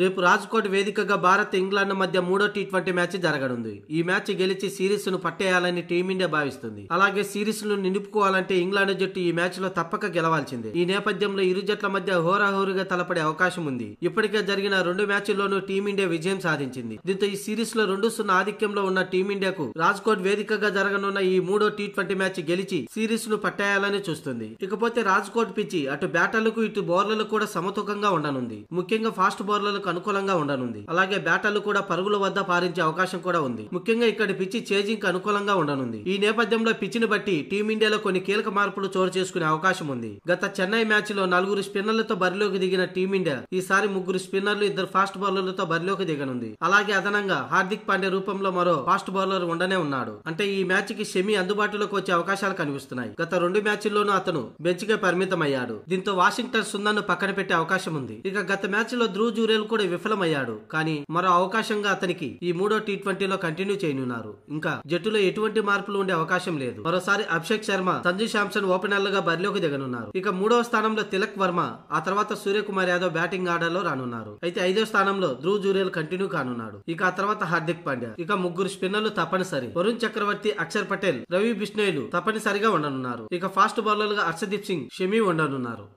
రేపు రాజ్కోట్ వేదికగా భారత్ ఇంగ్లాండ్ మధ్య 3వ టీ20 మ్యాచ్ జరగనుంది. ఈ మ్యాచ్ గెలిచి సిరీస్ ను పట్టేయాలని టీమిండియా భావిస్తుంది. అలాగే సిరీస్ ను నిలుపుకోవాలంటే ఇంగ్లాండ్ జట్టు ఈ మ్యాచ్ లో తప్పక గెలవాల్సిందే. ఈ నేపథ్యంలో ఇరు జట్ల మధ్య హోరాహోరీగా తలపడే అవకాశం ఉంది. ఇప్పటికే జరిగిన 2 మ్యాచ్ల్లోనూ టీమిండియా విజయం సాధించింది. దీంతో ఈ సిరీస్ లో 2-0 ఆధిక్యంలో ఉన్న టీమిండియాకు రాజ్కోట్ వేదికగా జరగనున్న ఈ 3వ టీ20 మ్యాచ్ గెలిచి సిరీస్ ను పట్టేయాలని చూస్తుంది. ఇకపోతే రాజ్కోట్ పిచ్చి అటు బ్యాటర్లకు ఇటు బౌలర్లకు కూడా సమతూకంగా ఉండనుంది. ముఖ్యంగా ఫాస్ట్ బౌలర్లకు అనుకూలంగా ఉండనుంది. అలాగే బ్యాటర్లు కూడా పరుగుల వద్ద పారించే అవకాశం కూడా ఉంది. ముఖ్యంగా ఇక్కడ పిచ్చి చేజింగ్ కు అనుకూలంగా ఉండనుంది. ఈ నేపథ్యంలో పిచ్చిని బట్టి టీమిండియాలో కొన్ని కీలక మార్పులు చోటు చేసుకునే అవకాశం ఉంది. గత చెన్నై మ్యాచ్ లో 4 స్పిన్నర్లతో బరిలోకి దిగిన టీమిండియా ఈసారి 3 స్పిన్నర్లు 2 ఫాస్ట్ బౌలర్లతో బరిలోకి దిగనుంది. అలాగే అదనంగా హార్దిక్ పాండ్యా రూపంలో మరో ఫాస్ట్ బౌలర్ ఉండనే ఉన్నాడు. అంటే ఈ మ్యాచ్ కి షమి అందుబాటులోకి వచ్చే అవకాశాలు కనిపిస్తున్నాయి. గత 2 మ్యాచ్ల్లోనూ అతను బెంచ్ కే పరిమితమయ్యాడు. దీంతో వాషింగ్టన్ సుందర్ను పక్కన పెట్టే అవకాశం ఉంది. ఇక గత మ్యాచ్ లో ధ్రువ్ జురేల్ కూడా విఫలమయ్యాడు. కానీ మరో అవకాశంగా అతనికి ఈ 3వ టీ20లో కంటిన్యూ చేయనున్నారు. ఇంకా జట్టులో ఎటువంటి మార్పులు ఉండే అవకాశం లేదు. మరోసారి అభిషేక్ శర్మ, సంజు శాంసన్ ఓపెనర్లు గా బరిలోకి దిగనున్నారు. ఇక 3వ స్థానంలో తిలక్ వర్మ, ఆ తర్వాత సూర్యకుమార్ యాదవ్ బ్యాటింగ్ ఆర్డర్ లో రానున్నారు. అయితే 5వ స్థానంలో ధ్రువ్ జురేల్ కంటిన్యూ కానున్నాడు. ఇక ఆ తర్వాత హార్దిక్ పాండ్యా. ఇక 3 స్పిన్నర్లు తప్పనిసరి. వరుణ్ చక్రవర్తి, అక్షర్ పటేల్, రవి బిష్ణోయ్లు తప్పనిసరిగా ఉండనున్నారు. ఇక ఫాస్ట్ బౌలర్లుగా హర్షదీప్ సింగ్, షమి ఉండనున్నారు.